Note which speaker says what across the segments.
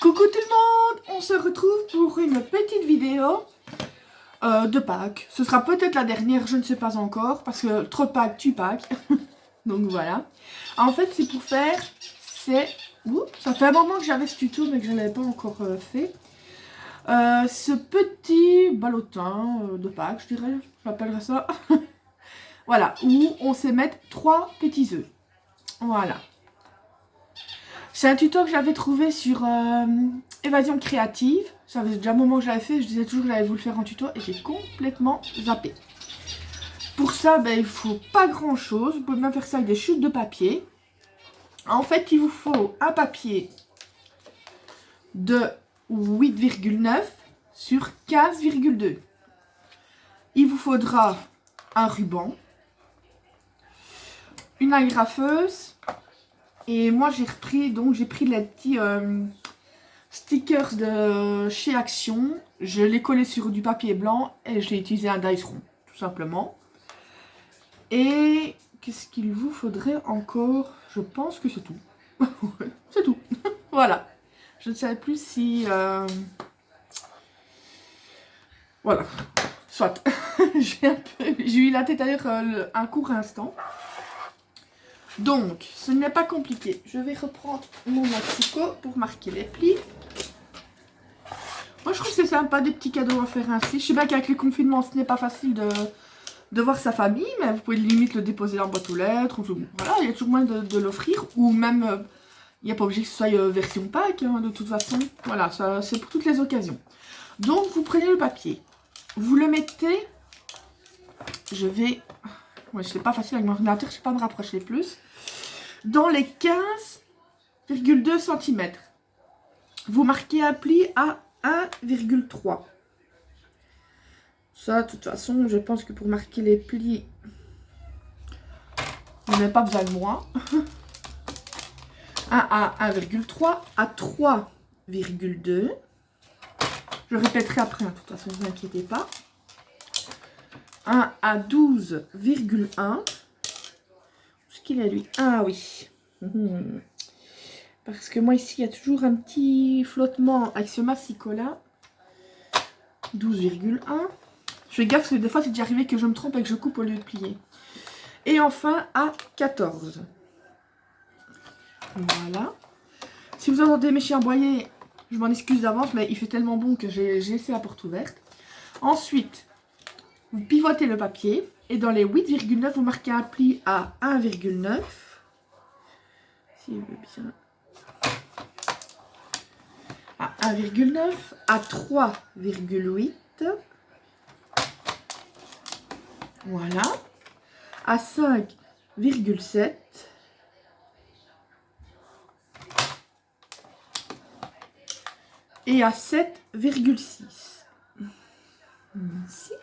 Speaker 1: Coucou tout le monde, on se retrouve pour une petite vidéo de Pâques. Ce sera peut-être la dernière, je ne sais pas encore, parce que trop de Pâques, tu Pâques. Donc voilà. En fait, c'est pour faire, ça fait un moment que j'avais ce tuto, mais que je ne l'avais pas encore fait. Ce petit ballotin de Pâques, je dirais, j'appellerais ça. Voilà, où on sait mettre 3 petits œufs. Voilà. C'est un tuto que j'avais trouvé sur Évasion créative. Ça faisait déjà un moment que je l'avais fait. Je disais toujours que j'allais vous le faire en tuto et j'ai complètement zappé. Pour ça, ben, il ne faut pas grand chose. Vous pouvez même faire ça avec des chutes de papier. En fait, il vous faut un papier de 8,9 sur 15,2. Il vous faudra un ruban, une agrafeuse. Et moi j'ai pris les petits stickers de chez Action. Je les collais sur du papier blanc et j'ai utilisé un dice rond, tout simplement. Et qu'est-ce qu'il vous faudrait encore? Je pense que c'est tout. C'est tout. Voilà. Je ne savais plus si... Voilà. Soit. J'ai eu la tête ailleurs un court instant. Donc, ce n'est pas compliqué. Je vais reprendre mon maxico pour marquer les plis. Moi, je trouve que c'est sympa, des petits cadeaux à faire ainsi. Je sais bien qu'avec le confinement, ce n'est pas facile de voir sa famille, mais vous pouvez limite le déposer dans la boîte aux lettres. Voilà, il y a toujours moyen de l'offrir. Ou même, il n'y a pas obligé que ce soit version Pâques, hein, de toute façon. Voilà, c'est pour toutes les occasions. Donc, vous prenez le papier. Vous le mettez... Ouais, c'est pas facile avec mon ordinateur, je ne sais pas me rapprocher plus. Dans les 15,2 cm. Vous marquez un pli à 1,3. Ça, de toute façon, je pense que pour marquer les plis, vous n'avez pas besoin de moi. 1 à 1,3 à 3,2. Je répéterai après, hein, de toute façon, ne vous inquiétez pas. 1 à 12,1. Ce qu'il a lui? Ah oui. Parce que moi ici, il y a toujours un petit flottement avec ce massicot-là. 12,1. Je fais gaffe parce que des fois, c'est déjà arrivé que je me trompe et que je coupe au lieu de plier. Et enfin, à 14. Voilà. Si vous entendez mes chiens aboyer, je m'en excuse d'avance, mais il fait tellement bon que j'ai laissé la porte ouverte. Ensuite, vous pivotez le papier. Et dans les 8,9, vous marquez un pli à 1,9. Si je veux bien... à 1,9, à 3,8, voilà, à 5,7, et à 7,6. Ici.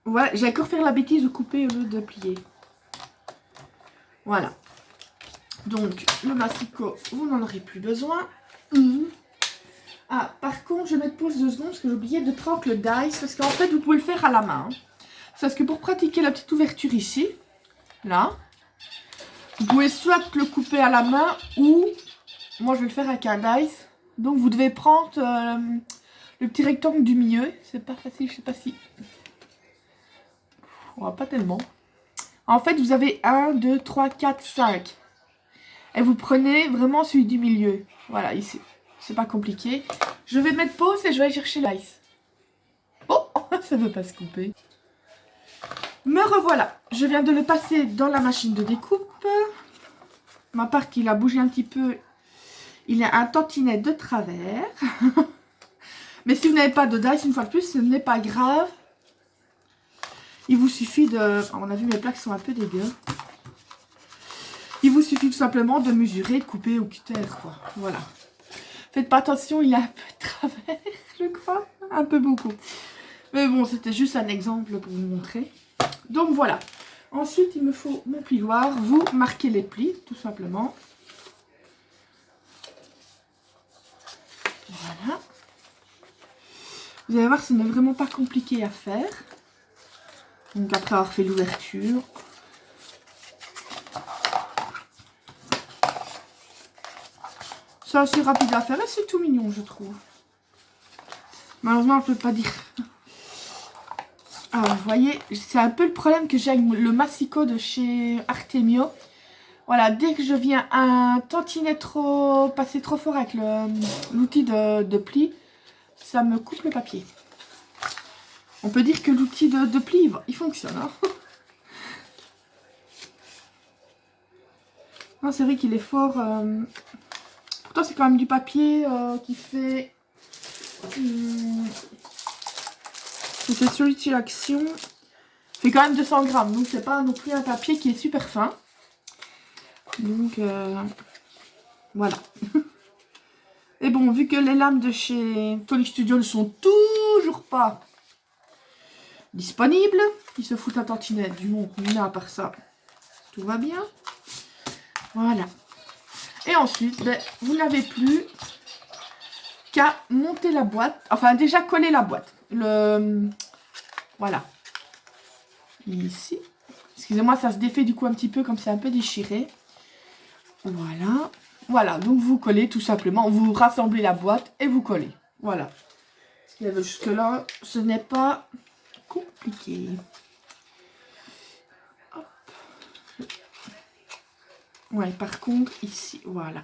Speaker 1: Voilà, j'ai encore fait la bêtise de couper au lieu de plier. Voilà. Donc, le massicot, vous n'en aurez plus besoin. Ah, par contre, je vais mettre pause 2 secondes parce que j'ai oublié de prendre le dice. Parce qu'en fait, vous pouvez le faire à la main. Parce que pour pratiquer la petite ouverture ici, là, vous pouvez soit le couper à la main ou, moi je vais le faire avec un dice. Donc, vous devez prendre le petit rectangle du milieu. C'est pas facile, je sais pas si... Oh, pas tellement. En fait, vous avez 1, 2, 3, 4, 5. Et vous prenez vraiment celui du milieu. Voilà, ici. C'est pas compliqué. Je vais mettre pause et je vais aller chercher l'ice. Oh, ça ne veut pas se couper. Me revoilà. Je viens de le passer dans la machine de découpe. Ma part qu'il a bougé un petit peu. Il a un tantinet de travers. Mais si vous n'avez pas de dice, une fois de plus, ce n'est pas grave. Il vous suffit de... On a vu mes plaques sont un peu dégueu. Il vous suffit tout simplement de mesurer, de couper au cutter, quoi. Voilà. Faites pas attention, il y a un peu de travers, je crois. Un peu beaucoup. Mais bon, c'était juste un exemple pour vous montrer. Donc voilà. Ensuite, il me faut mon plioir. Vous marquez les plis, tout simplement. Voilà. Vous allez voir, ce n'est vraiment pas compliqué à faire. Donc après avoir fait l'ouverture... C'est assez rapide à faire et c'est tout mignon, je trouve. Malheureusement, on ne peut pas dire. Alors, vous voyez, c'est un peu le problème que j'ai avec le massicot de chez Artemio. Voilà, dès que je viens un tantinet passer trop fort avec l'outil de pli, ça me coupe le papier. On peut dire que l'outil de pli, il fonctionne. Hein. Non, c'est vrai qu'il est fort. Pourtant, c'est quand même du papier qui fait... c'est Solitude Action. Fait quand même 200 grammes. Donc, c'est pas non plus un papier qui est super fin. Donc, voilà. Et bon, vu que les lames de chez Tonic Studio ne sont toujours pas disponibles, ils se foutent un tantinet du monde. Mais à part ça, tout va bien. Voilà. Et ensuite, ben, vous n'avez plus qu'à monter la boîte. Enfin, déjà coller la boîte. Voilà. Ici. Excusez-moi, ça se défait du coup un petit peu comme c'est un peu déchiré. Voilà. Voilà, donc vous collez tout simplement. Vous rassemblez la boîte et vous collez. Voilà. Jusque-là, ce n'est pas compliqué. Hop. Ouais, par contre, ici, voilà.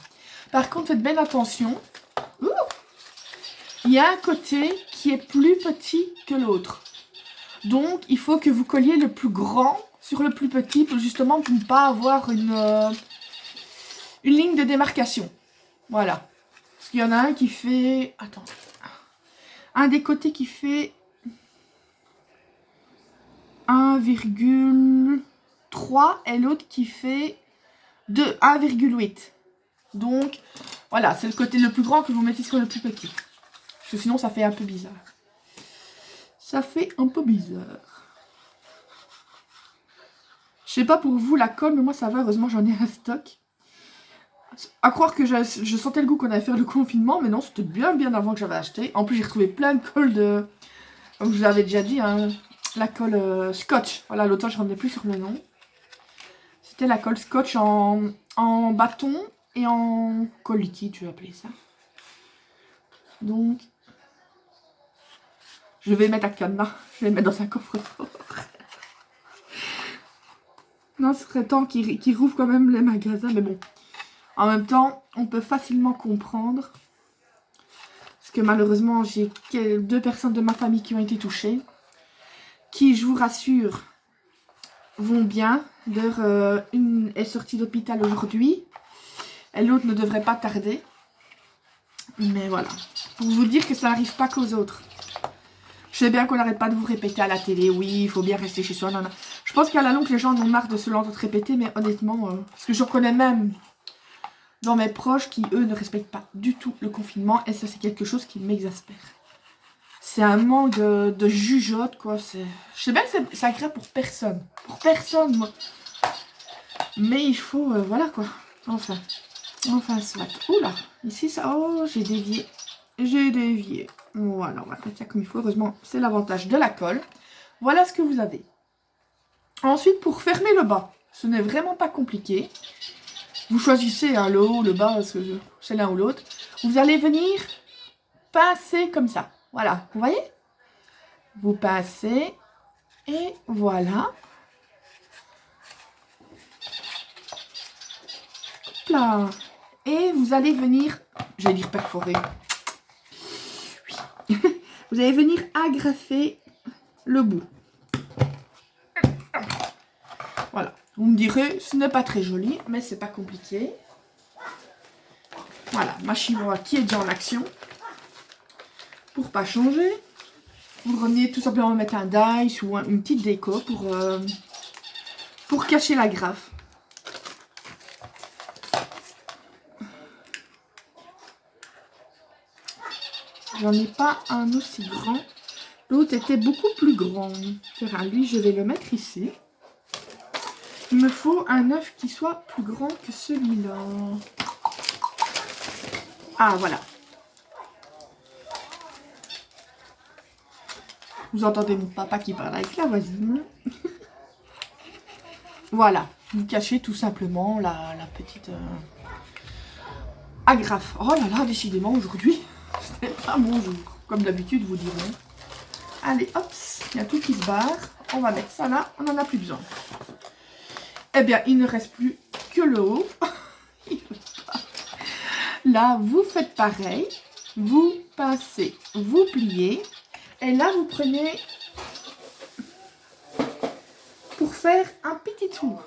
Speaker 1: Par contre, faites bien attention. Ouh, il y a un côté qui est plus petit que l'autre. Donc, il faut que vous colliez le plus grand sur le plus petit pour justement pour ne pas avoir une ligne de démarcation. Voilà. Parce qu'il y en a un qui fait... Attends. Un des côtés qui fait 1,3 et l'autre qui fait 1,8. Donc, voilà, c'est le côté le plus grand que vous mettez sur le plus petit. Parce que sinon, ça fait un peu bizarre. Ça fait un peu bizarre. Je sais pas pour vous la colle, mais moi ça va. Heureusement, j'en ai un stock. À croire que je sentais le goût qu'on allait faire le confinement, mais non, c'était bien avant que j'avais acheté. En plus, j'ai retrouvé plein de colle de... Comme je vous avais déjà dit, hein, la colle scotch. Voilà, l'autre je ne revenais plus sur le nom. C'était la colle scotch en bâton et en colle liquide, je vais appeler ça. Donc, je vais mettre à cadenas. Je vais le mettre dans un coffre-fort. Non, ce serait temps qu'ils rouvrent quand même les magasins, mais bon. En même temps, on peut facilement comprendre. Parce que malheureusement, j'ai 2 personnes de ma famille qui ont été touchées. Qui, je vous rassure, vont bien. D'ailleurs, une est sortie d'hôpital aujourd'hui. Et l'autre ne devrait pas tarder. Mais voilà. Pour vous dire que ça n'arrive pas qu'aux autres. Je sais bien qu'on n'arrête pas de vous répéter à la télé. Oui, il faut bien rester chez soi. Non, non. Je pense qu'à la longue, les gens en ont marre de se l'entendre répéter. Mais honnêtement, parce que je reconnais même... dans mes proches qui, eux, ne respectent pas du tout le confinement. Et ça, c'est quelque chose qui m'exaspère. C'est un manque de jugeote, quoi. Je sais bien que c'est agréable pour personne. Pour personne, moi. Mais il faut... voilà, quoi. Enfin, soit. Oula, ici, ça... Oh, j'ai dévié. J'ai dévié. Voilà, on va mettre ça comme il faut. Heureusement, c'est l'avantage de la colle. Voilà ce que vous avez. Ensuite, pour fermer le bas, ce n'est vraiment pas compliqué. Vous choisissez hein, le haut, le bas, parce que c'est l'un ou l'autre. Vous allez venir pincer comme ça. Voilà, vous voyez? Vous pincez et voilà. Hop là. Et vous allez venir, j'allais dire perforer. Oui. Vous allez venir agrafer le bout. Voilà. Vous me direz, ce n'est pas très joli, mais c'est pas compliqué. Voilà, ma chinoise qui est déjà en action. Pour pas changer, vous revenez tout simplement mettre un dice ou une petite déco pour cacher la grafe. J'en ai pas un aussi grand. L'autre était beaucoup plus grand. Enfin, lui, je vais le mettre ici. Il me faut un œuf qui soit plus grand que celui-là. Ah, voilà. Vous entendez mon papa qui parle avec la voisine. Voilà. Vous cachez tout simplement la petite... agrafe. Oh là là, décidément aujourd'hui, c'était pas mon jour. Comme d'habitude, vous direz. Allez, hop, il y a tout qui se barre. On va mettre ça là, on n'en a plus besoin. Eh bien, il ne reste plus que le haut. Là, vous faites pareil. Vous pincez, vous pliez. Et là, vous prenez pour faire un petit tour.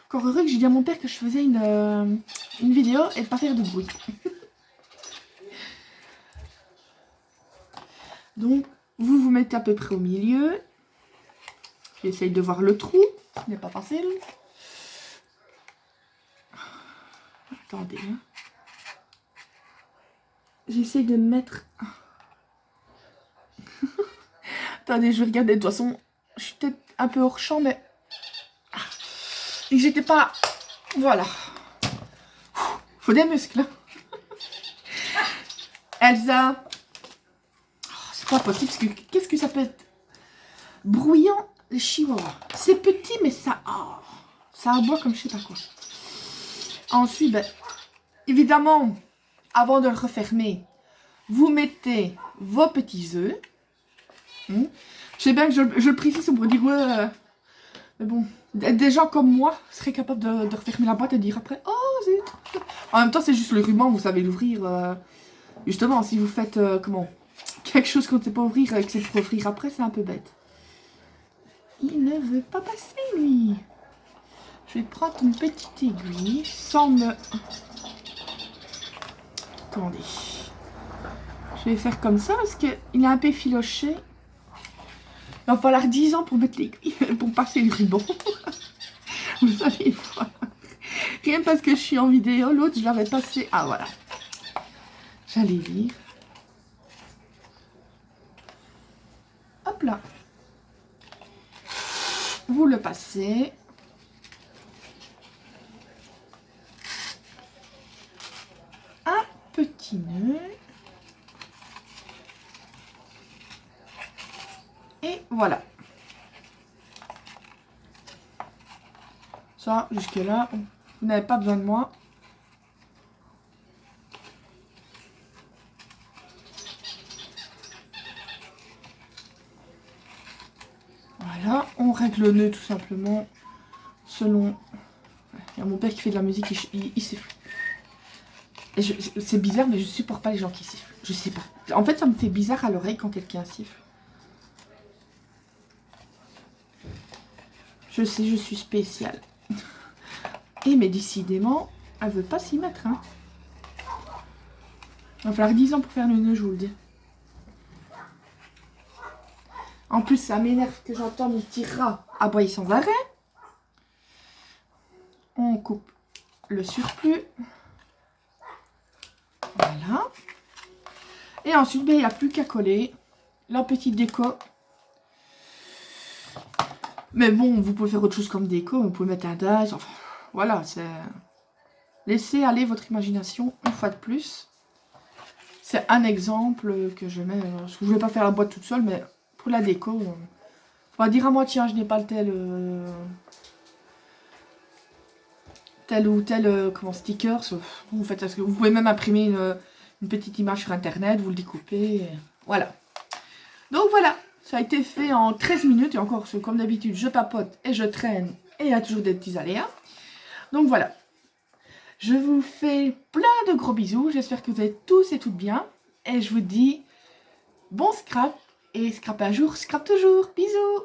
Speaker 1: Encore heureux que j'ai dit à mon père que je faisais une vidéo et de pas faire de bruit. Donc, vous vous mettez à peu près au milieu. J'essaye de voir le trou. Ce n'est pas facile. Attendez. J'essaye de mettre... Attendez, je vais regarder. De toute façon, je suis peut-être un peu hors champ, mais... Et que j'étais pas... Voilà. Faut des muscles. Elsa. Oh, c'est pas possible. Parce que... Qu'est-ce que ça peut être? Bruyant les chihuahuas. C'est petit, mais ça... Oh, ça aboie comme je sais pas quoi. Ensuite, ben, évidemment, avant de le refermer, vous mettez vos petits œufs. Je sais bien que je le précise pour dire ouais, mais bon, des gens comme moi seraient capables de refermer la boîte et dire après oh zut. En même temps, c'est juste le ruban, vous savez l'ouvrir. Justement, si vous faites comment quelque chose qu'on ne sait pas ouvrir et que c'est pour ouvrir après, c'est un peu bête. Il ne veut pas passer lui. Je vais prendre une petite aiguille sans me... Attendez. Je vais faire comme ça parce qu'il est un peu filoché. Il va falloir 10 ans pour mettre l'aiguille, pour passer le ruban. Vous allez voir. Rien parce que je suis en vidéo, l'autre je l'avais passé. Ah voilà. J'allais dire. Hop là. Vous le passez. Un petit nœud. Et voilà. Ça, jusque là, vous n'avez pas besoin de moi. Voilà, on règle le nœud tout simplement selon... Il y a mon père qui fait de la musique, il siffle. C'est bizarre, mais je supporte pas les gens qui sifflent. Je sais pas. En fait, ça me fait bizarre à l'oreille quand quelqu'un siffle. Je sais, je suis spéciale. Et mais décidément, elle veut pas s'y mettre. Hein. Il va falloir 10 ans pour faire le nœud, je vous le dis. En plus, ça m'énerve que j'entends mon petit rat aboyer sans arrêt. On coupe le surplus. Voilà. Et ensuite, ben, il n'y a plus qu'à coller la petite déco. Mais bon, vous pouvez faire autre chose comme déco. Vous pouvez mettre un dash. Enfin, voilà, c'est... Laissez aller votre imagination une fois de plus. C'est un exemple que je mets. Parce que je ne vais pas faire la boîte toute seule, mais pour la déco, on va dire à moi, tiens, je n'ai pas le tel ou tel comment, sticker. Vous faites, parce que vous pouvez même imprimer une petite image sur internet, vous le découpez. Et voilà. Donc voilà, ça a été fait en 13 minutes. Et encore, comme d'habitude, je papote et je traîne. Et il y a toujours des petits aléas. Donc voilà. Je vous fais plein de gros bisous. J'espère que vous êtes tous et toutes bien. Et je vous dis bon scrap. Et scrap un jour, scrap toujours. Bisous.